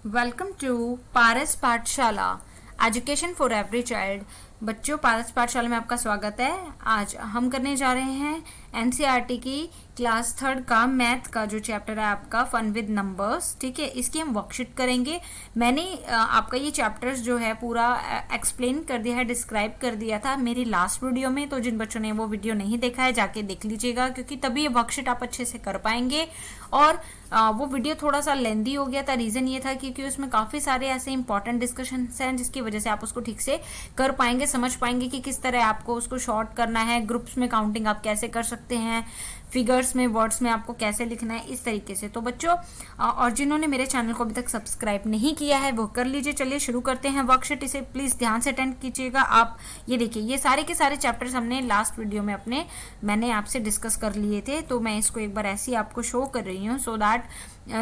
Welcome to पारस पाठशाला education for every child. बच्चों, पारस पाठशाला में आपका स्वागत है। आज हम करने जा रहे हैं एनसीईआरटी की क्लास 3 का मैथ का जो चैप्टर है आपका फन विद नंबर्स। ठीक है, इसकी हम वर्कशीट करेंगे। मैंने आपका ये चैप्टर्स जो है पूरा एक्सप्लेन कर दिया है, डिस्क्राइब कर दिया था मेरी लास्ट वीडियो में। तो जिन बच्चों ने वो वीडियो नहीं देखा है जाके देख लीजिएगा, क्योंकि तभी ये वर्कशीट आप अच्छे से कर पाएंगे। और वो वीडियो थोड़ा सा लेंदी हो गया था, रीजन ये था क्योंकि उसमें काफी सारे ऐसे इंपॉर्टेंट डिस्कशन हैं जिसकी वजह से आप उसको ठीक से कर पाएंगे, समझ पाएंगे कि किस तरह आपको उसको शॉर्ट करना है, ग्रुप्स में काउंटिंग आप कैसे कर सकते हैं, फिगर्स में, वर्ड्स में आपको कैसे लिखना है, इस तरीके से। तो बच्चों, और जिन्होंने मेरे चैनल को अभी तक सब्सक्राइब नहीं किया है वो कर लीजिए। चलिए शुरू करते हैं वर्कशीट। इसे प्लीज ध्यान से अटेंड कीजिएगा। आप ये देखिए, ये सारे के सारे चैप्टर्स हमने लास्ट वीडियो में मैंने आपसे डिस्कस कर लिए थे, तो मैं इसको एक बार ऐसे ही आपको शो कर रही हूँ सो दैट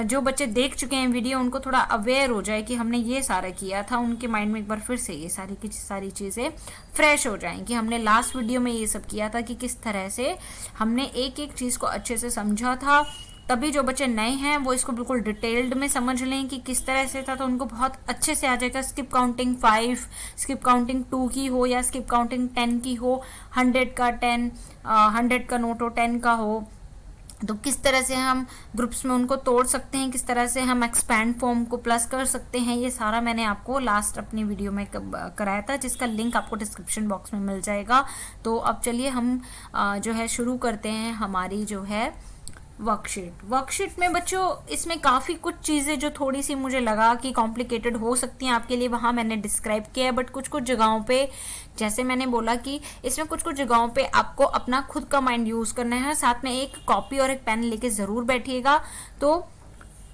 जो बच्चे देख चुके हैं वीडियो उनको थोड़ा अवेयर हो जाए कि हमने ये सारा किया था, उनके माइंड में एक बार फिर से ये सारी की सारी चीज़ें फ्रेश हो जाएं कि हमने लास्ट वीडियो में ये सब किया था, कि किस तरह से हमने एक एक चीज़ को अच्छे से समझा था। तभी जो बच्चे नए हैं वो इसको बिल्कुल डिटेल्ड में समझ लें कि किस तरह से था, तो उनको बहुत अच्छे से आ जाएगा। स्किप काउंटिंग 5, स्किप काउंटिंग 2 की हो या स्किप काउंटिंग 10 की हो, 100 का 10, 100 का नोट हो, 10 का हो, तो किस तरह से हम ग्रुप्स में उनको तोड़ सकते हैं, किस तरह से हम एक्सपैंड फॉर्म को प्लस कर सकते हैं, ये सारा मैंने आपको लास्ट अपनी वीडियो में कराया था, जिसका लिंक आपको डिस्क्रिप्शन बॉक्स में मिल जाएगा। तो अब चलिए हम जो है शुरू करते हैं हमारी जो है वर्कशीट में। बच्चों, इसमें काफ़ी कुछ चीज़ें जो थोड़ी सी मुझे लगा कि कॉम्प्लिकेटेड हो सकती हैं आपके लिए, वहाँ मैंने डिस्क्राइब किया है। बट कुछ कुछ जगहों पे, जैसे मैंने बोला कि इसमें कुछ कुछ जगहों पे आपको अपना खुद का माइंड यूज़ करना है। साथ में एक कॉपी और एक पेन लेके ज़रूर बैठिएगा। तो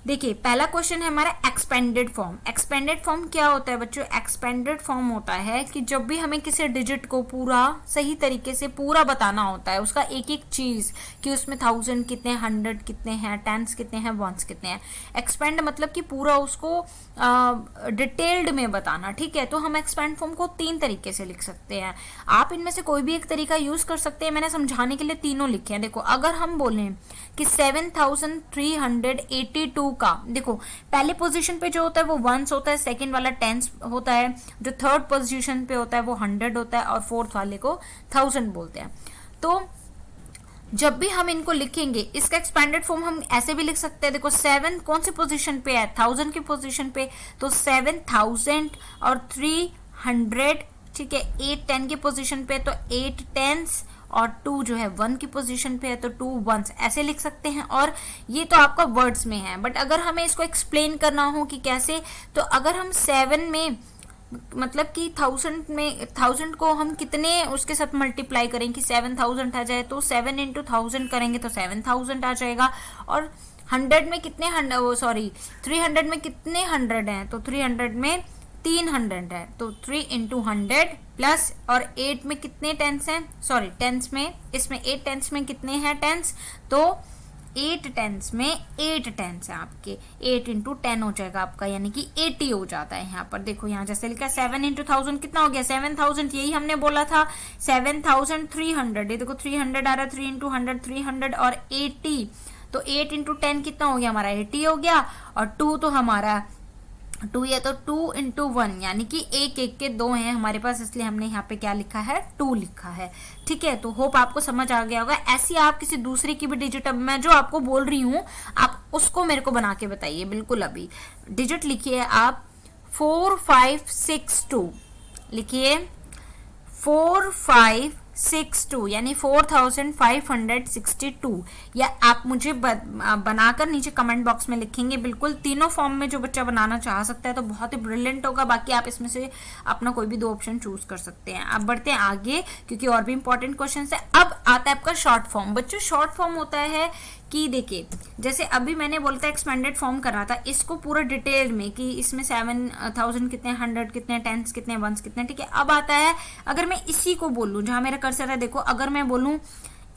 देखिए, पहला क्वेश्चन है हमारा एक्सपेंडेड फॉर्म। एक्सपेंडेड फॉर्म क्या होता है बच्चों? एक्सपेंडेड फॉर्म होता है कि जब भी हमें किसी डिजिट को पूरा सही तरीके से पूरा बताना होता है, उसका एक एक चीज, कि उसमें 1000 कितने, 100 कितने हैं, 10s कितने हैं, 1s कितने हैं। एक्सपेंड मतलब कि पूरा उसको डिटेल्ड में बताना। ठीक है, तो हम एक्सपेंड फॉर्म को 3 तरीके से लिख सकते हैं। आप इनमें से कोई भी एक तरीका यूज कर सकते हैं। मैंने समझाने के लिए तीनों लिखे हैं। देखो, अगर हम बोलें कि 7382 का, देखो पहले पोजीशन पे जो होता है वो 1s होता है, सेकंड वाला 10s होता है, जो थर्ड पोजीशन पे होता है वो 100 होता है, और फोर्थ वाले को 1000 बोलते हैं। तो जब भी हम इनको लिखेंगे, इसका एक्सपेंडेड फॉर्म हम ऐसे भी लिख सकते हैं। देखो, 7 कौन सी पोजीशन पे है? 1000 की पोजीशन पे, तो 7000 और 300। ठीक है, 8 10 की पोजीशन पे तो 8 10s, और 2 जो है 1 की पोजीशन पे है तो 2 1s, ऐसे लिख सकते हैं। और ये तो आपका वर्ड्स में है। बट अगर हमें इसको एक्सप्लेन करना हो कि कैसे, तो अगर हम 7 में, मतलब कि 1000 को हम कितने उसके साथ मल्टीप्लाई करें कि 7000 आ जाए, तो 7 इंटू 1000 करेंगे तो 7000 आ जाएगा। और 100 में कितने 300 में कितने 100 हैं? तो 300 में 300 है, तो 3 इंटू 100 प्लस, और 8 में कितने 10s हैं? 10s में, इसमें 8 10s में कितने हैं 10s? तो 8 10s में 8 10s है आपके, 8 इंटू 10 हो जाएगा आपका, यानी कि 80 हो जाता है। यहाँ पर देखो, यहाँ जैसे लिखा 7 इंटू 1000 कितना हो गया? 7000। यही हमने बोला था 7300। ये देखो 300 आ रहा है, 3 इंटू 100 300, और 80, तो 8 इंटू 10 कितना हो गया हमारा? 80 हो गया। और 2 तो हमारा 2 है, तो 2 इंटू 1, यानी कि एक एक के 2 हैं हमारे पास, इसलिए हमने यहाँ पे क्या लिखा है? 2 लिखा है। ठीक है, तो होप आपको समझ आ गया होगा। ऐसी आप किसी दूसरे की भी डिजिट, अब मैं जो आपको बोल रही हूँ आप उसको मेरे को बना के बताइए। बिल्कुल, अभी डिजिट लिखिए आप 4562, लिखिए 4562, यानी 4562। या आप मुझे बनाकर नीचे कमेंट बॉक्स में लिखेंगे। बिल्कुल तीनों फॉर्म में जो बच्चा बनाना चाह सकता है तो बहुत ही ब्रिलियंट होगा। बाकी आप इसमें से अपना कोई भी 2 ऑप्शन चूज कर सकते हैं। अब बढ़ते हैं आगे, क्योंकि और भी इंपॉर्टेंट क्वेश्चन है। अब आता है आपका शॉर्ट फॉर्म। बच्चों, शॉर्ट फॉर्म होता है कि देखिए, जैसे अभी मैंने बोलता है एक्सपेंडेड फॉर्म कर रहा था, इसको पूरा डिटेल में कि इसमें 7000 कितने, 100 कितने, 10s कितने, 1s कितने। ठीक है, अब आता है, अगर मैं इसी को बोलूं, जहां मेरा कर्सर है देखो, अगर मैं बोलूं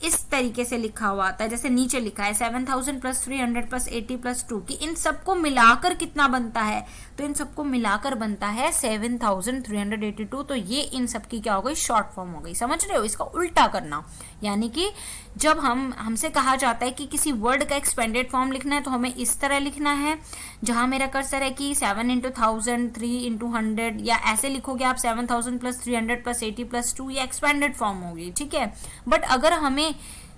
इस तरीके से लिखा हुआ आता है, जैसे नीचे लिखा है 7000 प्लस 300 प्लस 80 प्लस 2 कि इन सबको मिलाकर कितना बनता है, तो इन सबको मिलाकर बनता है 7382। तो ये इन सब की क्या हो गई, शॉर्ट फॉर्म हो गई। समझ रहे हो, इसका उल्टा करना, यानी कि जब हमसे कहा जाता है कि किसी वर्ड का एक्सपेंडेड फॉर्म लिखना है तो हमें इस तरह लिखना है, जहां मेरा कर्सर है कि 7 इंटू 1000, 3 इंटू 100, या ऐसे लिखोगे आप 7000 प्लस 300 प्लस 80 प्लस 2, ये एक्सपेंडेड फॉर्म होगी, ठीक है। बट अगर हमें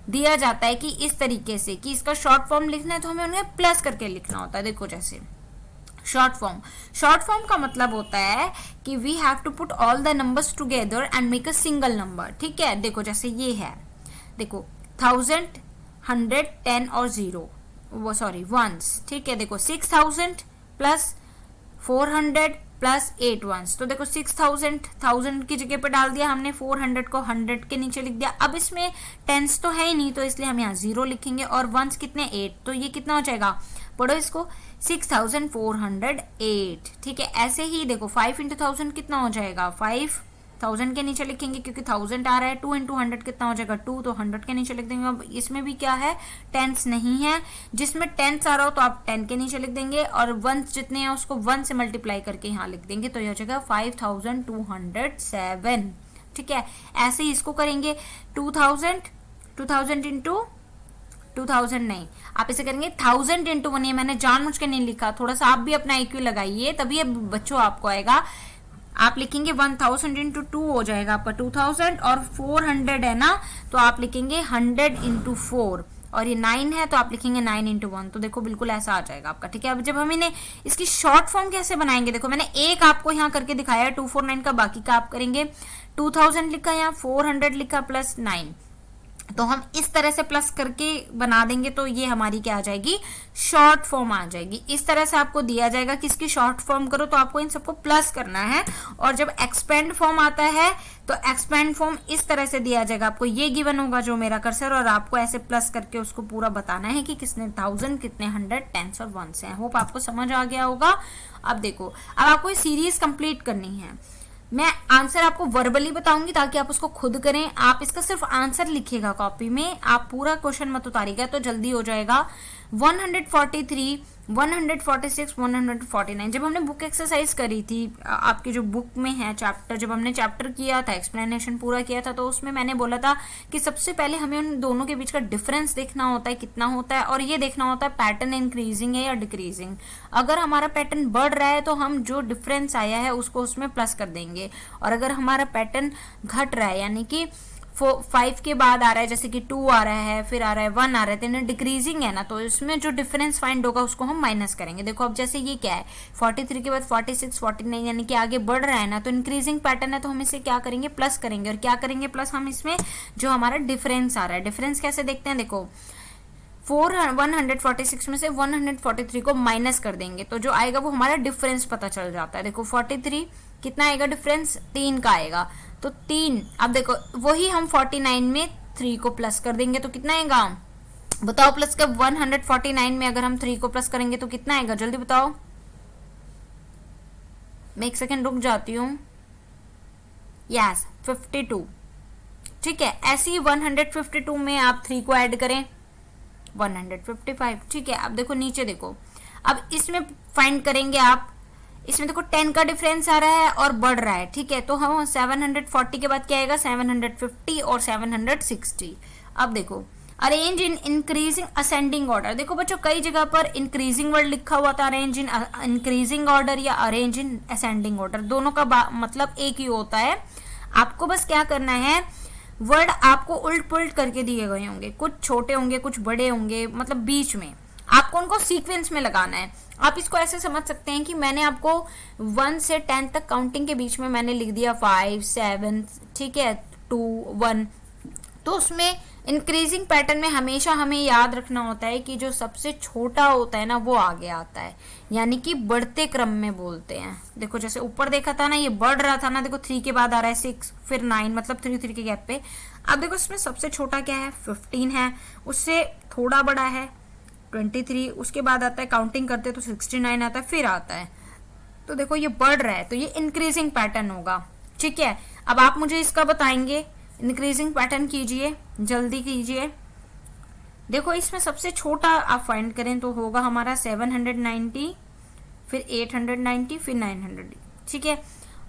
दिया जाता है कि इस तरीके से कि इसका शॉर्ट फॉर्म लिखना है तो हमें उन्हें प्लस करके लिखना होता है। देखो जैसे शॉर्ट फॉर्म का मतलब होता है कि we have to put all the numbers together and make a single number, ठीक है। देखो जैसे ये है, देखो 1000, 100, 10 और 0, वो सॉरी वंस, ठीक है। देखो 6000 प्लस 400 प्लस 8 वंस, तो देखो 6000 1000 की जगह पे डाल दिया हमने, 400 को 100 के नीचे लिख दिया। अब इसमें टेंस तो है ही नहीं, तो इसलिए हम यहाँ 0 लिखेंगे, और वंस कितने 8, तो ये कितना हो जाएगा, पढ़ो इसको, 6408, ठीक है। ऐसे ही देखो 5 इंटू 1000 कितना हो जाएगा, 5000 के नीचे लिखेंगे क्योंकि 1000 आ रहा है। 2 इंटू 100 कितना हो जाएगा, 2, तो 100 के नीचे लिख देंगे। अब इसमें भी क्या है, टेंस नहीं है, जिसमें टेंस आ रहा हो तो आप 10 के नीचे लिख देंगे, और वंस जितने हैं उसको 1 से मल्टीप्लाई करके यहाँ लिख देंगे, तो यह हो जाएगा 5207, ठीक है। ऐसे ही इसको करेंगे 2000 इंटू 2000 नहीं, आप इसे करेंगे 1000 इंटू 1, ये मैंने जानबूझ के नहीं लिखा, थोड़ा सा आप भी अपना IQ लगाइए, तभी ये बच्चों आपको आएगा। आप लिखेंगे 1000 इंटू 2 हो जाएगा आपका 2000, और 400 है ना, तो आप लिखेंगे 100 इंटू 4, और ये 9 है तो आप लिखेंगे 9 इंटू 1, तो देखो बिल्कुल ऐसा आ जाएगा आपका, ठीक है। अब जब हम इन्हें इसकी शॉर्ट फॉर्म कैसे बनाएंगे, देखो मैंने एक आपको यहाँ करके दिखाया है 249 का, बाकी का आप करेंगे 2000 लिखा, यहाँ 400 लिखा प्लस 9, तो हम इस तरह से प्लस करके बना देंगे, तो ये हमारी क्या आ जाएगी, शॉर्ट फॉर्म आ जाएगी। इस तरह से आपको दिया जाएगा कि इसकी शॉर्ट फॉर्म करो, तो आपको इन सबको प्लस करना है। और जब एक्सपेंड फॉर्म आता है तो एक्सपेंड फॉर्म इस तरह से दिया जाएगा, आपको ये गिवन होगा जो मेरा कर्सर, और आपको ऐसे प्लस करके उसको पूरा बताना है कि किसने 1000, कितने 100, 10 और 1 हैं। होप आपको समझ आ गया होगा। अब देखो, अब आपको ये सीरीज कंप्लीट करनी है। मैं आंसर आपको वर्बली बताऊंगी ताकि आप उसको खुद करें, आप इसका सिर्फ आंसर लिखिएगा कॉपी में, आप पूरा क्वेश्चन मत उतारिएगा तो जल्दी हो जाएगा। 143, 146, 149, जब हमने बुक एक्सरसाइज करी थी आपकी जो बुक में है चैप्टर, जब हमने चैप्टर किया था, एक्सप्लेनेशन पूरा किया था, तो उसमें मैंने बोला था कि सबसे पहले हमें उन दोनों के बीच का डिफरेंस देखना होता है, कितना होता है, और ये देखना होता है पैटर्न इंक्रीजिंग है या डिक्रीजिंग। अगर हमारा पैटर्न बढ़ रहा है तो हम जो डिफरेंस आया है उसको उसमें प्लस कर देंगे, और अगर हमारा पैटर्न घट रहा है, यानी कि 5 के बाद आ रहा है, जैसे कि 2 आ रहा है, फिर आ रहा है 1 आ रहा है, तो इन्हें डिक्रीजिंग है ना, तो इसमें जो डिफरेंस फाइंड होगा उसको हम माइनस करेंगे। देखो अब जैसे ये क्या है, 43 के बाद 46, 49, यानी कि आगे बढ़ रहा है ना, तो इंक्रीजिंग पैटर्न है, तो हम इसे क्या करेंगे, प्लस करेंगे। और क्या करेंगे प्लस, हम इसमें जो हमारा डिफरेंस आ रहा है, डिफरेंस कैसे देखते हैं, देखो 146 में से 143 को माइनस कर देंगे, तो जो आएगा वो हमारा डिफरेंस पता चल जाता है। देखो 43 कितना आएगा डिफरेंस, 3 का आएगा, तो 3। अब देखो वही हम 49 में 3 को प्लस कर देंगे तो कितना आएगा, बताओ प्लस का। 149 में अगर हम 3 को प्लस करेंगे तो कितना आएगा, जल्दी बताओ। मैं 1 सेकेंड रुक जाती हूँ। यस 52, ठीक है। ऐसे ही 152 में आप 3 को ऐड करें, 155, ठीक है। अब देखो नीचे देखो, अब इसमें फाइंड करेंगे आप, इसमें देखो 10 का डिफरेंस आ रहा है और बढ़ रहा है, ठीक है। तो हम 740 के बाद क्या आएगा, 750 और 760। अब देखो arrange in increasing ascending order, देखो बच्चों कई जगह पर इंक्रीजिंग वर्ड लिखा हुआ था, अरेंज इन इंक्रीजिंग ऑर्डर या अरेंज इन असेंडिंग ऑर्डर, दोनों का मतलब एक ही होता है। आपको बस क्या करना है, वर्ड आपको उल्ट पुल्ट करके दिए गए होंगे, कुछ छोटे होंगे कुछ बड़े होंगे, मतलब बीच में आपको उनको सीक्वेंस में लगाना है। आप इसको ऐसे समझ सकते हैं कि मैंने आपको 1 से 10 तक काउंटिंग के बीच में मैंने लिख दिया 5, 7, ठीक है, 2, 1। तो उसमें इंक्रीजिंग पैटर्न में हमेशा हमें याद रखना होता है कि जो सबसे छोटा होता है ना वो आगे आता है, यानी कि बढ़ते क्रम में बोलते हैं। देखो जैसे ऊपर देखा था ना, ये बढ़ रहा था ना, देखो 3 के बाद आ रहा है 6, फिर 9, मतलब 3 के गैप पे। अब देखो इसमें सबसे छोटा क्या है, 15 है, उससे थोड़ा बड़ा है 23, उसके बाद आता है काउंटिंग करते तो 69 आता है, फिर आता है। तो देखो ये बढ़ रहा है, तो ये इंक्रीजिंग पैटर्न होगा, ठीक है। अब आप मुझे इसका बताएंगे, इंक्रीजिंग पैटर्न कीजिए, जल्दी कीजिए। देखो इसमें सबसे छोटा आप फाइंड करें तो होगा हमारा 790, फिर 890, फिर 900, ठीक है।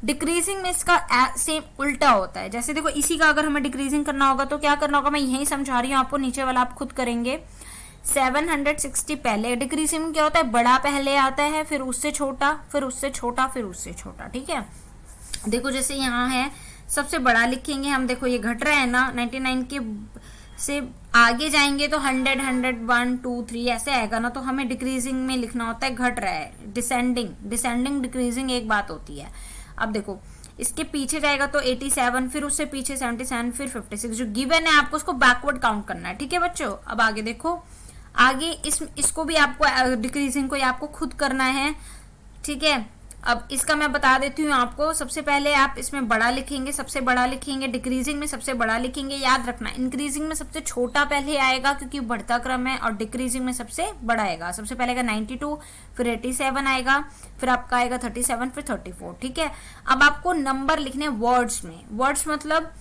डिक्रीजिंग में इसका सेम उल्टा होता है। जैसे देखो इसी का अगर हमें डिक्रीजिंग करना होगा तो क्या करना होगा, मैं यही समझा रही हूँ आपको, नीचे वाला आप खुद करेंगे। 760 पहले, डिक्रीजिंग में क्या होता है, बड़ा पहले आता है, फिर उससे छोटा, फिर उससे छोटा, फिर उससे छोटा, ठीक है। देखो जैसे यहाँ है सबसे बड़ा लिखेंगे हम, देखो ये घट रहा है ना, 99 के से आगे जाएंगे तो 100, 100, 1, 2, 3 ऐसे आएगा ना, तो हमें डिक्रीजिंग में लिखना होता है घट रहा है, डिसेंडिंग डिक्रीजिंग एक बात होती है। अब देखो इसके पीछे जाएगा तो 87, फिर उससे पीछे 77, फिर 56, जो गिवन है आपको उसको बैकवर्ड काउंट करना है, ठीक है बच्चों। अब आगे देखो, आगे इसको भी आपको डिक्रीजिंग को आपको खुद करना है, ठीक है। अब इसका मैं बता देती हूँ आपको। सबसे पहले आप इसमें बड़ा लिखेंगे, सबसे बड़ा लिखेंगे, डिक्रीजिंग में सबसे बड़ा लिखेंगे। याद रखना इंक्रीजिंग में सबसे छोटा पहले आएगा क्योंकि बढ़ता क्रम है, और डिक्रीजिंग में सबसे बड़ा आएगा। सबसे पहले आएगा 92, फिर 87 आएगा, फिर आपका आएगा 37, फिर 34, ठीक है। अब आपको नंबर लिखने वर्ड्स में, वर्ड्स मतलब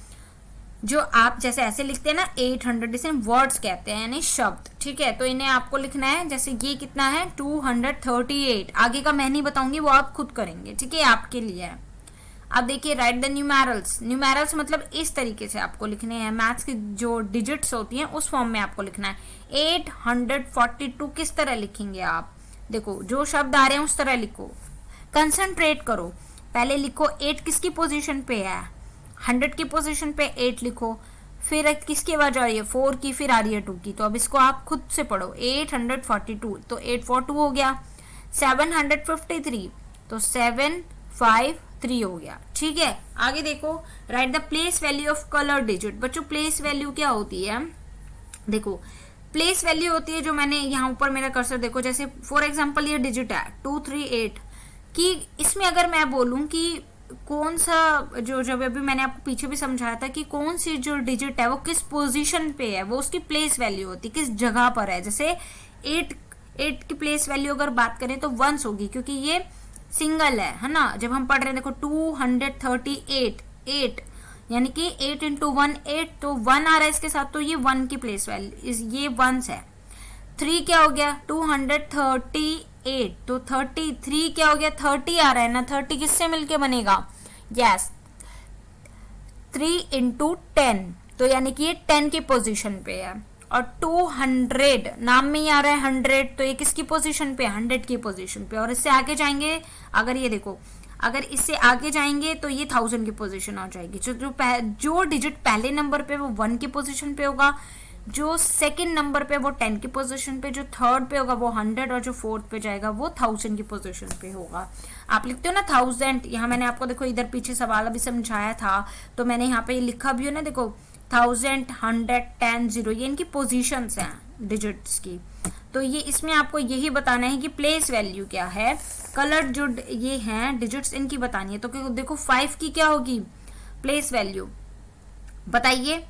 जो आप जैसे ऐसे लिखते हैं ना 800, इसे वर्ड्स कहते हैं यानी शब्द, ठीक है। तो इन्हें आपको लिखना है, जैसे ये कितना है 238, आगे का मैं नहीं बताऊंगी, वो आप खुद करेंगे, ठीक है, आपके लिए है। अब देखिए राइट द न्यूमेरल्स, न्यूमेरल्स मतलब इस तरीके से आपको लिखने हैं, मैथ्स की जो डिजिट्स होती हैं उस फॉर्म में आपको लिखना है। 842 किस तरह लिखेंगे आप, देखो जो शब्द आ रहे हैं उस तरह लिखो, कंसंट्रेट करो। पहले लिखो 8 किसकी पोजीशन पे है, 100 की पोजीशन पे 8 लिखो, फिर किसकी आवाज आ रही है 4 की, फिर आ रही है 2 की, तो अब इसको आप खुद से पढ़ो। 842 तो 842 हो गया। 753 तो 753 हो गया, ठीक है। आगे देखो right the place value of colour digit. बच्चों प्लेस वैल्यू क्या होती है, देखो प्लेस वैल्यू होती है जो मैंने यहाँ ऊपर मेरा कर्सर देखो, जैसे फॉर एग्जाम्पल ये डिजिट है 238 कि इसमें अगर मैं बोलूं कि कौन सा जो जब अभी मैंने आपको पीछे भी समझाया था कि कौन सी जो डिजिट है वो किस पोजीशन पे है, वो उसकी प्लेस वैल्यू होती है, किस जगह पर है। जैसे 8 की प्लेस वैल्यू अगर बात करें तो 1 होगी क्योंकि ये सिंगल है ना। जब हम पढ़ रहे हैं देखो 238 8 यानी कि 8 × 1 8, तो 1 आ रहा है इसके साथ, तो ये 1 की प्लेस वैल्यू, ये 1 है। 3 क्या हो गया 238, तो 33 क्या हो गया 30 आ रहा है ना, 30 किससे मिलके बनेगा, यस 3 × 10, तो यानी कि ये 10 की पोजीशन पे है। और 200 नाम में ही आ रहा है 100, तो ये किसकी पोजीशन पे, 100 की पोजीशन पे। और इससे आगे जाएंगे, अगर ये देखो अगर इससे आगे जाएंगे तो ये 1000 की पोजीशन आ जाएगी। जो डिजिट पहले नंबर पे वो 1 की पोजीशन पे होगा, जो सेकंड नंबर पे वो 10 की पोजीशन पे, जो थर्ड पे होगा वो 100, और जो फोर्थ पे जाएगा वो 1000 की पोजीशन पे होगा। आप लिखते हो ना 1000, यहाँ मैंने आपको देखो इधर पीछे सवाल अभी समझाया था, तो मैंने यहाँ पे लिखा भी है ना, देखो 1000 100 10 0, ये इनकी पोजीशंस हैं डिजिट्स की। तो ये इसमें आपको यही बताना है कि प्लेस वैल्यू क्या है, कलर जो ये हैं डिजिट्स इनकी बतानी है। तो देखो 5 की क्या होगी प्लेस वैल्यू, बताइए।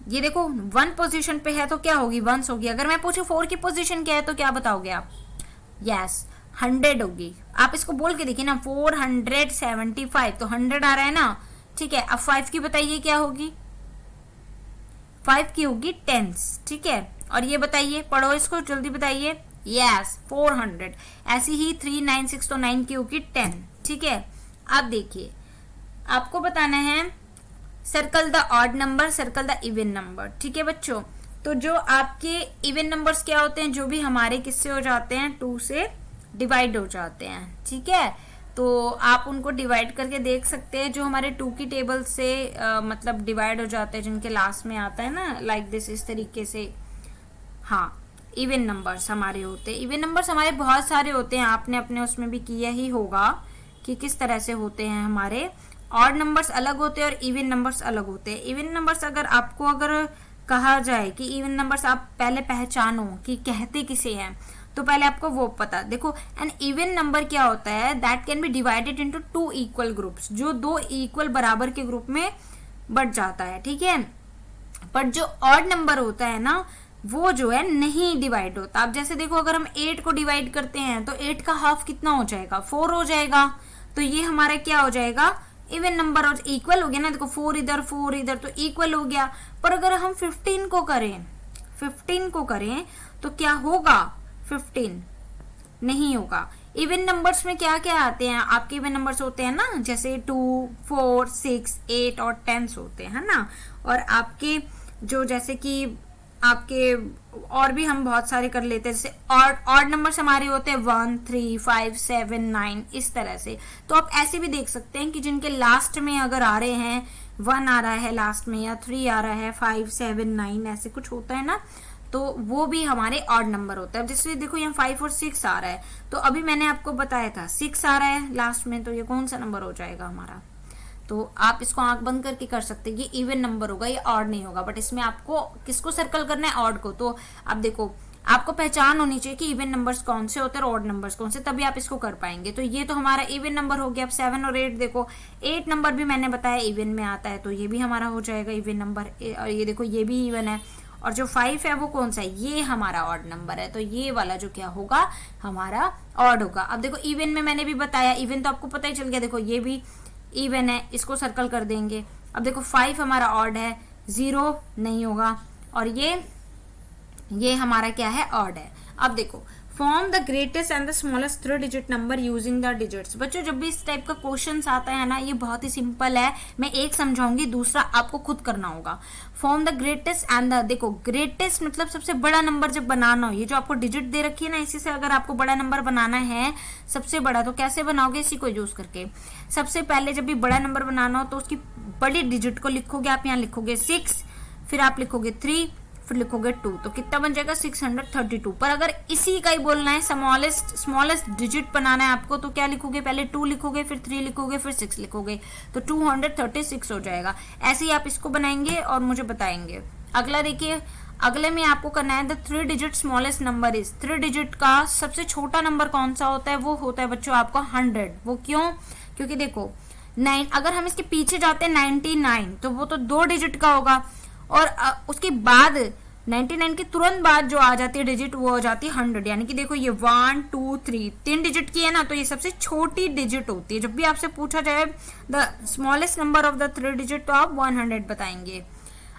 ये देखो 1 पोजीशन पे है तो क्या होगी 1 होगी। अगर मैं पूछूं 4 की पोजीशन क्या है तो क्या बताओगे आप, यस 100 होगी। आप इसको बोल के देखिए ना 475, तो 100 आ रहा है ना, ठीक है। अब 5 की बताइए क्या होगी, 5 की होगी 10, ठीक है। और ये बताइए, पढ़ो इसको जल्दी बताइए, यस 400। ऐसी ही 3 9 6, तो 9 की होगी 10, ठीक है। अब देखिए आपको बताना है circle the odd number, circle the even number, ठीक है बच्चों। तो जो आपके इवन नंबर्स क्या होते हैं, जो भी हमारे किससे हो जाते हैं 2 से डिवाइड हो जाते हैं, ठीक है। तो आप उनको डिवाइड करके देख सकते हैं, जो हमारे 2 की टेबल से मतलब डिवाइड हो जाते हैं, जिनके लास्ट में आता है ना लाइक दिस, इस तरीके से। हाँ इवन नंबर्स हमारे होते हैं, इवन नंबर्स हमारे बहुत सारे होते हैं, आपने अपने उसमें भी किया ही होगा कि किस तरह से होते हैं हमारे। ऑड नंबर्स अलग होते हैं और इवन नंबर्स अलग होते हैं। इवन नंबर्स अगर आपको अगर कहा जाए कि इवन नंबर्स आप पहले पहचानो कि कहते किसे हैं, तो पहले आपको वो पता। देखो एन इवन नंबर क्या होता है, that can be divided into 2 equal groups, जो 2 इक्वल बराबर के ग्रुप में बढ़ जाता है, ठीक है। पर जो ऑड नंबर होता है ना, वो जो है नहीं डिवाइड होता। अब जैसे देखो अगर हम 8 को डिवाइड करते हैं तो 8 का हाफ कितना हो जाएगा 4 हो जाएगा, तो ये हमारा क्या हो जाएगा इवन नंबर और इक्वल हो गया ना, देखो 4 इधर 4 इधर तो इक्वल हो गया। पर अगर हम 15 को करें तो क्या होगा, 15 नहीं होगा। इवन नंबर्स में क्या क्या आते हैं आपके, इवन नंबर्स होते हैं ना, जैसे 2 4 6 8 और 10 होते हैं ना। और आपके जो जैसे कि आपके और भी हम बहुत सारे कर लेते हैं, जैसे ऑड नंबर्स हमारे होते हैं 1 3 5 7 9 इस तरह से। तो आप ऐसे भी देख सकते हैं कि जिनके लास्ट में अगर आ रहे हैं 1 आ रहा है लास्ट में, या 3 आ रहा है, 5 7 9 ऐसे कुछ होता है ना, तो वो भी हमारे ऑड नंबर होता है। जैसे देखो यहाँ 5 और 6 आ रहा है, तो अभी मैंने आपको बताया था 6 आ रहा है लास्ट में, तो ये कौन सा नंबर हो जाएगा हमारा। तो आप इसको आंख बंद करके कर सकते हैं, ये इवन नंबर होगा, ये ऑड नहीं होगा। बट इसमें आपको किसको सर्कल करना है, ऑड को। तो आप देखो, आपको पहचान होनी चाहिए कि इवन नंबर्स कौन से होते हैं और ऑड नंबर्स कौन से, तभी आप इसको कर पाएंगे। तो ये तो हमारा इवन नंबर हो गया। अब 7 और 8 देखो, 8 नंबर भी मैंने बताया इवन में आता है, तो ये भी हमारा हो जाएगा इवन नंबर। और ये देखो ये भी इवन है। और जो 5 है वो कौन सा है, ये हमारा ऑड नंबर है, तो ये वाला जो क्या होगा हमारा ऑड होगा। अब देखो इवन में मैंने भी बताया, इवन तो आपको पता ही चल गया, देखो ये भी इवन है, इसको सर्कल कर देंगे। अब देखो 5 हमारा ऑड है, 0 नहीं होगा, और ये हमारा क्या है, ऑड है। अब देखो, form the greatest and the smallest 3 digit number using the digits. बच्चों जब भी इस टाइप का क्वेश्चन आता है ना, ये बहुत ही सिंपल है। मैं एक समझाऊंगी, दूसरा आपको खुद करना होगा। Form the greatest and the, देखो ग्रेटेस्ट मतलब सबसे बड़ा नंबर जब बनाना हो, ये जो आपको डिजिट दे रखी है ना, इसी से अगर आपको बड़ा नंबर बनाना है सबसे बड़ा, तो कैसे बनाओगे, इसी को यूज करके। सबसे पहले जब भी बड़ा नंबर बनाना हो तो उसकी बड़ी डिजिट को लिखोगे आप, यहाँ लिखोगे 6, फिर आप लिखोगे 3, फिर लिखोगे 2, तो कितना बन जाएगा 632। पर अगर इसी का ही बोलना है, स्मॉलेस्ट डिजिट बनाना है आपको, तो क्या लिखोगे, पहले 2 लिखोगे, फिर 3 लिखोगे, फिर 6 लिखोगे, तो 236 हो जाएगा। ऐसे ही आप इसको बनाएंगे और मुझे बताएंगे। अगला देखिए, अगले में आपको करना है the 3 digit smallest number is. 3 digit का सबसे छोटा नंबर कौन सा होता है, वो होता है बच्चों आपका 100। वो क्यों, क्योंकि देखो 9, अगर हम इसके पीछे जाते हैं 99, तो वो तो 2 डिजिट का होगा, और उसके बाद 99 के तुरंत बाद जो आ जाती है डिजिट वो हो जाती है 100। यानी कि देखो ये 1 2 3 3 डिजिट की है ना, तो ये सबसे छोटी डिजिट होती है। जब भी आपसे पूछा जाए the smallest number of the 3 digit, तो आप 100 बताएंगे।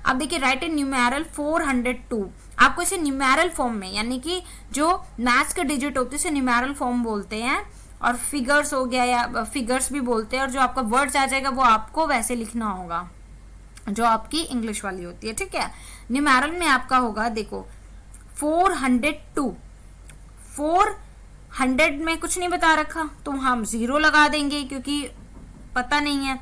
अब देखिए, राइट इन न्यूमेरल 402। आपको इसे न्यूमेरल फॉर्म में, यानी कि जो मैथ्स के डिजिट होते हैं इसे न्यूमेरल फॉर्म बोलते हैं, और फिगर्स हो गया या फिगर्स भी बोलते हैं। और जो आपका वर्ड्स आ जाएगा वो आपको वैसे लिखना होगा जो आपकी इंग्लिश वाली होती है, ठीक है। न्यूमेरल में आपका होगा, देखो 402। 400 में कुछ नहीं बता रखा, तो हम 0 लगा देंगे क्योंकि पता नहीं है।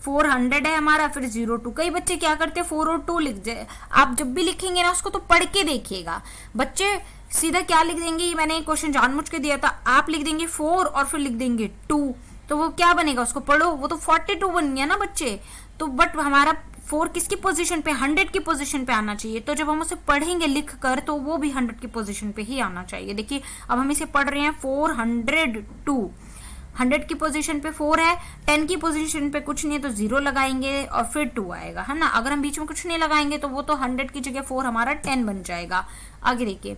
400 है हमारा, फिर 02। कई बच्चे क्या करते हैं 4 और 2 लिख जाए। आप जब भी लिखेंगे ना उसको तो पढ़ के देखिएगा। बच्चे सीधा क्या लिख देंगे, मैंने एक क्वेश्चन जानबूझ के दिया था, आप लिख देंगे 4 और फिर लिख देंगे 2, तो वो क्या बनेगा, उसको पढ़ो, वो तो 42 बन गया ना बच्चे। तो बट हमारा 4 किसकी पोजीशन पे, 100 की पोजीशन पे आना चाहिए। तो जब हम उसे पढ़ेंगे लिख कर, तो वो भी 100 की पोजीशन पे ही आना चाहिए। देखिए अब हम इसे पढ़ रहे हैं 402, 100 की पोजीशन पे 4 है, 10 की पोजीशन पे कुछ नहीं है तो 0 लगाएंगे और फिर 2 आएगा, है ना। अगर हम बीच में कुछ नहीं लगाएंगे तो वो तो 100 की जगह 4 हमारा 10 बन जाएगा। आगे देखिए,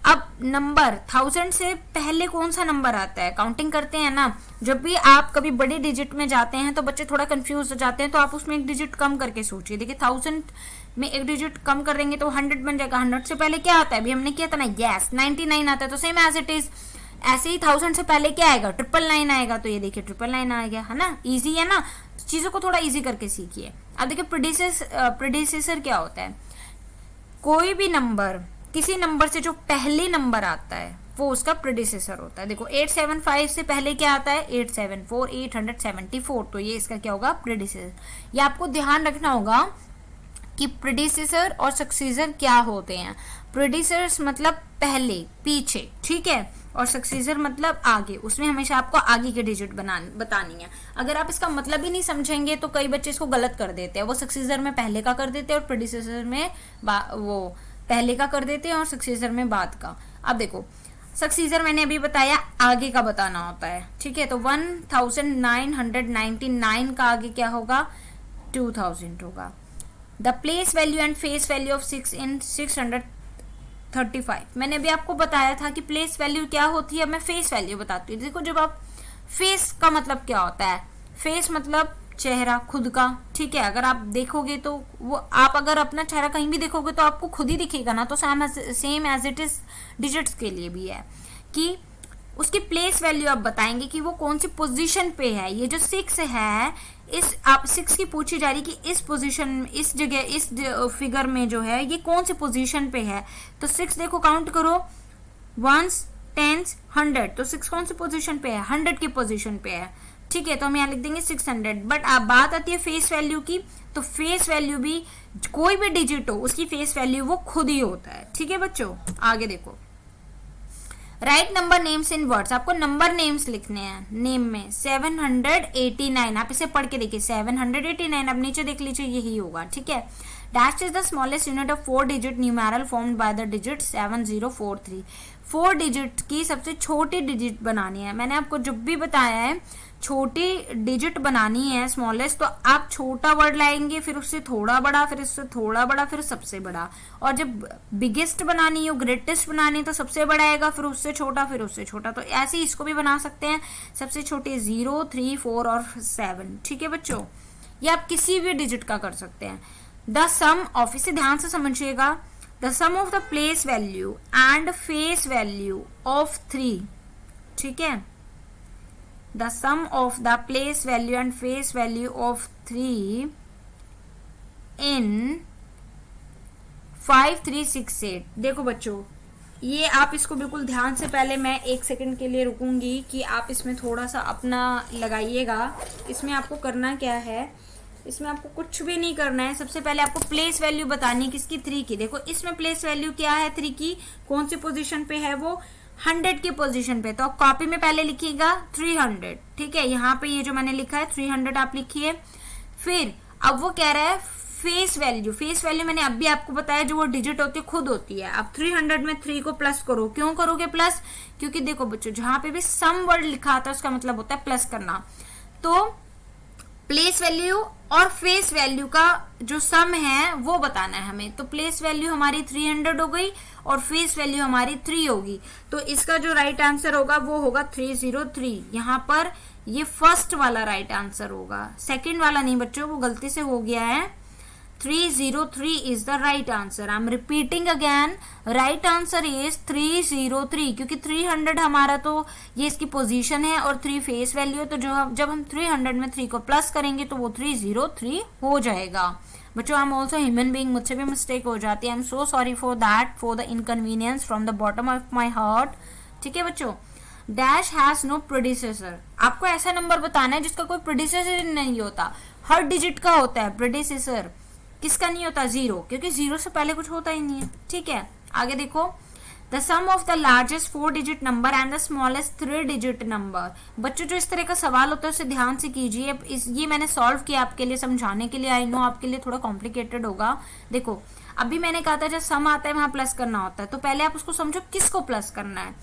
अब नंबर 1000 से पहले कौन सा नंबर आता है, काउंटिंग करते हैं ना। जब भी आप कभी बड़े डिजिट में जाते हैं तो बच्चे थोड़ा कंफ्यूज हो जाते हैं, तो आप उसमें एक डिजिट कम करके सोचिए। देखिए 1000 में एक डिजिट कम कर देंगे तो 100 बन जाएगा। 100 से पहले क्या आता है, अभी हमने किया था ना, यस 99 आता है, तो सेम एज इट इज। ऐसे ही 1000 से पहले क्या आएगा, 999 आएगा, तो ये देखिए 999 आ गया, है ना। इजी है ना, चीजों को थोड़ा इजी करके सीखिए। अब देखिए प्रेडिसेसर क्या होता है, कोई भी नंबर, किसी नंबर से जो पहले नंबर आता है वो उसका प्रेडिसेसर होता है। देखो 875 से पहले क्या आता है, 874, 874, तो ये इसका क्या होगा, प्रेडिसेसर। ये आपको ध्यान रखना होगा कि प्रेडिसेसर और सक्सीसर क्या होते हैं। प्रेडिसेसर मतलब पहले, पीछे, ठीक है, और सक्सीसर मतलब आगे। उसमें हमेशा आपको आगे की डिजिट बतानी है। अगर आप इसका मतलब ही नहीं समझेंगे तो कई बच्चे इसको गलत कर देते हैं, वो सक्सीसर में पहले का कर देते हैं और प्रेडिसेसर में वो पहले का कर देते हैं और सक्सीसर में बाद का। अब देखो सक्सीसर मैंने अभी बताया आगे का बताना होता है, ठीक है। तो 1999 का आगे क्या होगा, 2000 होगा। The place value and face value of 6 in 635। मैंने अभी आपको बताया था कि प्लेस वैल्यू क्या होती है, मैं फेस वैल्यू बताती हूँ। देखो जब आप फेस का मतलब क्या होता है, फेस मतलब चेहरा खुद का, ठीक है। अगर आप देखोगे तो वो, आप अगर अपना चेहरा कहीं भी देखोगे तो आपको खुद ही दिखेगा ना, तो same as it is digits के लिए भी है कि उसकी प्लेस वैल्यू आप बताएंगे कि वो कौन सी पोजीशन पे है। ये जो 6 है, इस आप 6 की पूछी जा रही कि इस पोजीशन, इस जगह, इस फिगर में जो है ये कौन सी पोजीशन पे है। तो 6 देखो, काउंट करो, 1s 10s 100, तो 6 कौन सी पोजीशन पे है, 100 की पोजीशन पे है, ठीक है। तो हम यहाँ लिख देंगे 600। बट अब बात आती है फेस वैल्यू की, तो फेस वैल्यू भी कोई भी डिजिट हो उसकी फेस वैल्यू वो खुद ही होता है, ठीक है बच्चों। आगे देखो, right number names in words, आपको नंबर नेम्स लिखने हैं। नेम में 789, आप इसे पढ़ के देखिए 789, अब नीचे देख लीजिए यही होगा, ठीक है। Dash is the smallest unit of 4 digit numeral formed by the digit 7043। 4 digit की सबसे छोटी डिजिट बनानी है। मैंने आपको जब भी बताया है छोटी डिजिट बनानी है स्मॉलेस्ट, तो आप छोटा वर्ड लाएंगे, फिर उससे थोड़ा बड़ा, फिर उससे थोड़ा बड़ा, फिर सबसे बड़ा। और जब बिगेस्ट बनानी हो, ग्रेटेस्ट बनानी है, तो सबसे बड़ा आएगा, फिर उससे छोटा, फिर उससे छोटा। तो ऐसे ही इसको भी बना सकते हैं, सबसे छोटे 0, 3, 4 और 7, ठीक है बच्चों। ये आप किसी भी डिजिट का कर सकते हैं। द सम ऑफ, इसे ध्यान से समझिएगा, the sum of the place value and face value of 3, ठीक है। The sum of the place value and face value of 3 in 5, 3, 6, 8। देखो बच्चों, ये आप इसको बिल्कुल ध्यान से, पहले मैं 1 सेकंड के लिए रुकूंगी कि आप इसमें थोड़ा सा अपना लगाइएगा। इसमें आपको करना क्या है, इसमें आपको कुछ भी नहीं करना है। सबसे पहले आपको प्लेस वैल्यू बतानी है किसकी, 3 की। देखो इसमें प्लेस वैल्यू क्या है 3 की, कौन सी पोजीशन पे है वो, 100 की पोजीशन पे। तो आप कॉपी में पहले लिखिएगा 300, ठीक है। यहाँ पे ये जो मैंने लिखा है 300 आप लिखिए। फिर अब वो कह रहा है फेस वैल्यू, फेस वैल्यू मैंने अभी आपको बताया जो वो डिजिट होती है खुद होती है। अब 300 में 3 को प्लस करो, क्यों करोगे प्लस, क्योंकि देखो बच्चों जहां पे भी सम वर्ड लिखा आता है उसका मतलब होता है प्लस करना। तो प्लेस वैल्यू और फेस वैल्यू का जो सम है वो बताना है हमें। तो प्लेस वैल्यू हमारी 300 हो गई और फेस वैल्यू हमारी 3 होगी। तो इसका जो राइट आंसर होगा वो होगा 303। यहाँ पर ये फर्स्ट वाला राइट आंसर होगा, सेकंड वाला नहीं बच्चों, वो गलती से हो गया है। 303 is the right answer. I'm repeating again. Right answer is 303, क्योंकि 300 हमारा तो ये इसकी पोजीशन है और 3 फेस वैल्यू है। तो जब हम 300 में 3 को प्लस करेंगे तो वो 303 हो जाएगा। बच्चों I am also human being, मुझसे भी मिस्टेक हो जाती है। I am so sorry for that, for the inconvenience from the bottom of my heart, ठीक है बच्चों। डैश हैज नो प्रोड्यूसर, आपको ऐसा नंबर बताना है जिसका कोई प्रोड्यूसर नहीं होता। हर डिजिट का होता है प्रोड्यूसर, किसका नहीं होता, 0, क्योंकि 0 से पहले कुछ होता ही नहीं है, ठीक है। आगे देखो, the sum of the largest 4 digit number and the smallest 3 digit number. बच्चों जो इस तरह का सवाल होता है उसे ध्यान से कीजिए। ये मैंने सॉल्व किया आपके लिए, समझाने के लिए। आई नो आपके लिए थोड़ा कॉम्प्लिकेटेड होगा। देखो अभी मैंने कहा था जब सम आता है वहां प्लस करना होता है, तो पहले आप उसको समझो किसको प्लस करना है।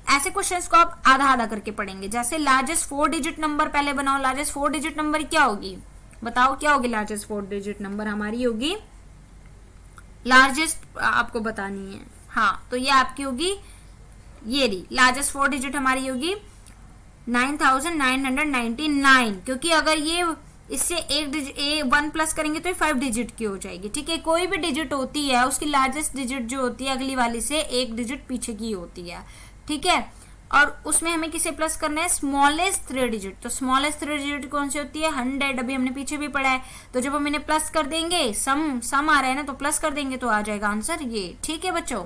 ऐसे क्वेश्चंस को आप आधा आधा करके पढ़ेंगे। जैसे लार्जेस्ट 4 डिजिट नंबर पहले बनाओ। लार्जेस्ट 4 डिजिट नंबर क्या होगी, बताओ क्या होगी। लार्जेस्ट 4 डिजिट नंबर हमारी होगी, लार्जेस्ट आपको बतानी है, हाँ, तो ये आपकी होगी, ये रही लार्जेस्ट 4 डिजिट हमारी होगी 9999, क्योंकि अगर ये इससे एक डिजिट 1 प्लस करेंगे तो ये 5 डिजिट की हो जाएगी, ठीक है। कोई भी डिजिट होती है उसकी लार्जेस्ट डिजिट जो होती है अगली वाली से 1 डिजिट पीछे की होती है, ठीक है। और उसमें हमें किसे प्लस करना है, स्मॉलेस्ट 3 डिजिट। तो स्मॉलेस्ट 3 डिजिट कौन सी होती है, 100, अभी हमने पीछे भी पढ़ा है। तो जब हम इन्हें प्लस कर देंगे, सम आ रहा है ना, तो प्लस कर देंगे तो आ जाएगा आंसर ये, ठीक है बच्चों।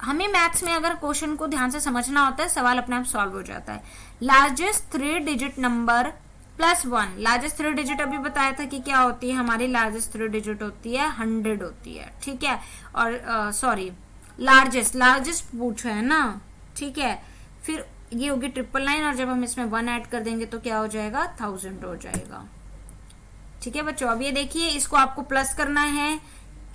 हमें मैथ्स में अगर क्वेश्चन को ध्यान से समझना होता है, सवाल अपने आप सॉल्व हो जाता है। Largest 3 digit number plus 1, largest 3 digit अभी बताया था कि क्या होती है हमारी, लार्जेस्ट 3 डिजिट होती है 100 होती है, ठीक है। और सॉरी लार्जेस्ट पूछा है ना, ठीक है। फिर ये होगी 999 और जब हम इसमें 1 ऐड कर देंगे तो क्या हो जाएगा, 1000 हो जाएगा, ठीक है बच्चों। अब ये देखिए इसको आपको प्लस करना है।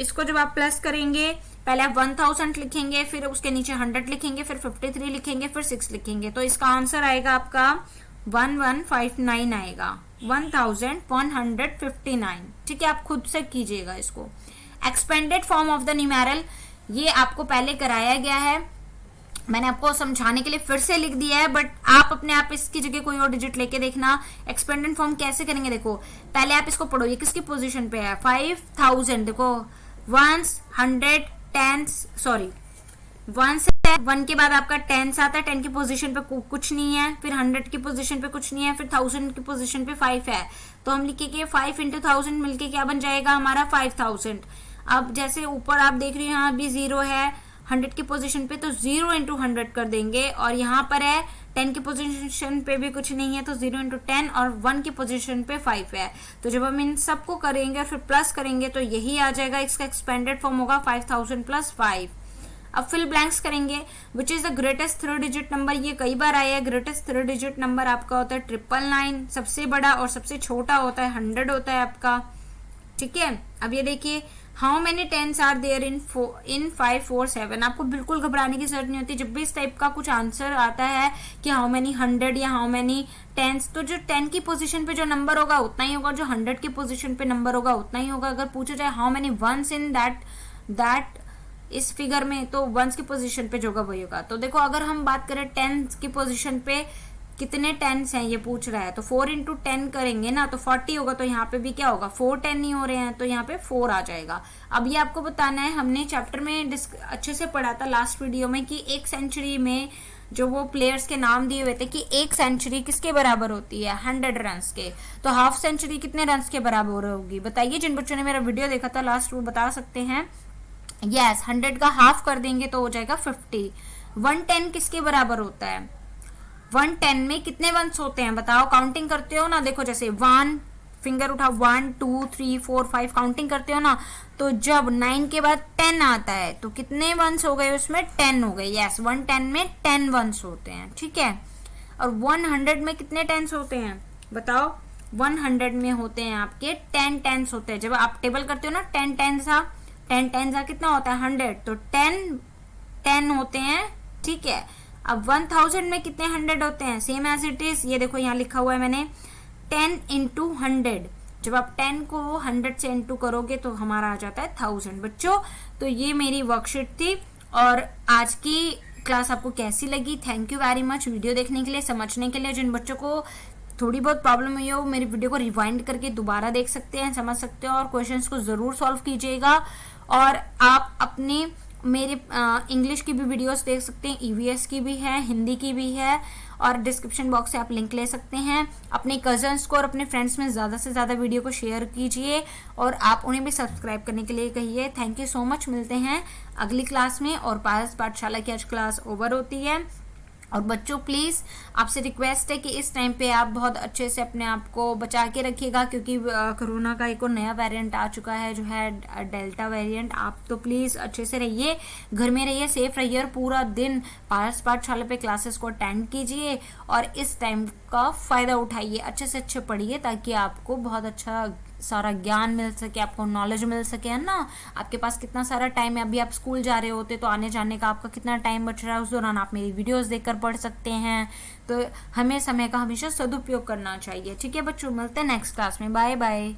इसको जब आप प्लस करेंगे, पहले आप 1000 लिखेंगे, फिर उसके नीचे 100 लिखेंगे, फिर 53 लिखेंगे, फिर 6 लिखेंगे। तो इसका आंसर आएगा आपका 1159 आएगा, 1159, ठीक है। आप खुद से कीजिएगा इसको। Expanded form of the numeral, ये आपको पहले कराया गया है। मैंने आपको समझाने के लिए फिर से लिख दिया है, बट आप अपने आप इसकी जगह कोई और डिजिट लेके देखना। एक्सपेंडेंट फॉर्म कैसे करेंगे, देखो पहले आप इसको पढ़ो, ये किसकी पोजीशन पे है, 5000। देखो वंस, 100, टेंस, सॉरी वन से 1 के बाद आपका टेंस आता है, 10 की पोजीशन पे कुछ नहीं है, फिर 100 की पोजीशन पे कुछ नहीं है, फिर 1000 की पोजीशन पे 5 है, तो हम लिखेंगे 5 इंटू 1000 मिलके क्या बन जाएगा हमारा 5000। अब जैसे ऊपर आप देख रहे हो यहाँ भी 0 है 100 की पोजीशन पे, तो 0 इंटू 100 कर देंगे, और यहाँ पर है 10 की पोजीशन पे भी कुछ नहीं है, तो 0 इंटू 10, और 1 की पोजीशन पे 5 है। तो जब हम इन सबको करेंगे और फिर प्लस करेंगे तो यही आ जाएगा, इसका एक्सपेंडेड फॉर्म होगा 5000 प्लस 5। अब फिल ब्लैंक्स करेंगे, which is the greatest 3 digit number, ये कई बार आया है। ग्रेटेस्ट 3 डिजिट नंबर आपका होता है 999, सबसे बड़ा और सबसे छोटा होता है 100 होता है आपका, ठीक है। अब ये देखिए, how many tens are there in 5 4 7। आपको बिल्कुल घबराने की जरूरत नहीं होती जब भी इस टाइप का कुछ आंसर आता है कि हाउ मेनी 100 या हाउ मेनी टेंस, तो जो 10 की पोजीशन पे जो नंबर होगा उतना ही होगा, जो 100 की पोजीशन पे नंबर होगा उतना ही होगा। अगर पूछा जाए how many ones in that इस फिगर में, तो वंस की पोजीशन पे जो होगा वही होगा। तो देखो अगर हम बात करें टेंस की पोजीशन पे कितने टेंस हैं ये पूछ रहा है, तो 4 इंटू 10 करेंगे ना तो 40 होगा, तो यहाँ पे भी क्या होगा 4 10 नहीं हो रहे हैं, तो यहाँ पे 4 आ जाएगा। अब ये आपको बताना है, हमने चैप्टर में अच्छे से पढ़ा था लास्ट वीडियो में कि एक सेंचुरी में जो वो प्लेयर्स के नाम दिए हुए थे कि एक सेंचुरी किसके बराबर होती है 100 रन्स के, तो हाफ सेंचुरी कितने रन्स के बराबर होगी बताइए। जिन बच्चों ने मेरा वीडियो देखा था लास्ट वो बता सकते हैं। यस 100 का हाफ कर देंगे तो हो जाएगा 50। 110 किसके बराबर होता है, 110 में कितने वंस होते हैं बताओ, काउंटिंग करते हो ना, देखो जैसे 1 फिंगर उठा 1 2 3 4 5 काउंटिंग करते हो ना, तो जब 9 के बाद 10 आता है तो कितने वंस हो गए उसमें 10 हो गए। यस 110 में 10 वंस होते हैं, ठीक है। और 100 में कितने टेंस होते हैं बताओ, 100 में होते हैं आपके 10 टेंस होते हैं। जब आप टेबल करते हो ना 10 टेंस कितना होता है 100, तो 10 होते हैं, ठीक है। अब 1000 में कितने 100 होते हैं, सेम एज इट इज, ये देखो यहाँ लिखा हुआ है मैंने 10 इंटू 100। जब आप 10 को 100 से इंटू करोगे तो हमारा आ जाता है 1000। बच्चों तो ये मेरी वर्कशीट थी, और आज की क्लास आपको कैसी लगी, thank you very much video देखने के लिए, समझने के लिए। जिन बच्चों को थोड़ी बहुत प्रॉब्लम हुई हो मेरी वीडियो को रिवाइंड करके दोबारा देख सकते हैं, समझ सकते हो, और क्वेश्चंस को ज़रूर सॉल्व कीजिएगा। और आप अपनी मेरे इंग्लिश की भी वीडियोस देख सकते हैं, ईवीएस की भी है, हिंदी की भी है, और डिस्क्रिप्शन बॉक्स से आप लिंक ले सकते हैं। अपने कजन्स को और अपने फ्रेंड्स में ज़्यादा से ज़्यादा वीडियो को शेयर कीजिए, और आप उन्हें भी सब्सक्राइब करने के लिए कहिए। थैंक यू सो मच, मिलते हैं अगली क्लास में। और पारस पाठशाला की आज क्लास ओवर होती है। और बच्चों प्लीज़ आपसे रिक्वेस्ट है कि इस टाइम पे आप बहुत अच्छे से अपने आप को बचा के रखिएगा, क्योंकि कोरोना का एक और नया वेरिएंट आ चुका है जो है डेल्टा वेरिएंट। आप तो प्लीज़ अच्छे से रहिए, घर में रहिए, सेफ रहिए, और पूरा दिन पारस पाठशाला पे क्लासेस को अटेंड कीजिए, और इस टाइम का फ़ायदा उठाइए, अच्छे से अच्छे पढ़िए, ताकि आपको बहुत अच्छा सारा ज्ञान मिल सके, आपको नॉलेज मिल सके, है ना। आपके पास कितना सारा टाइम है, अभी आप स्कूल जा रहे होते तो आने जाने का आपका कितना टाइम बच रहा है, उस दौरान आप मेरी वीडियोस देखकर पढ़ सकते हैं। तो हमें समय का हमेशा सदुपयोग करना चाहिए, ठीक है बच्चों। मिलते हैं नेक्स्ट क्लास में, बाय बाय।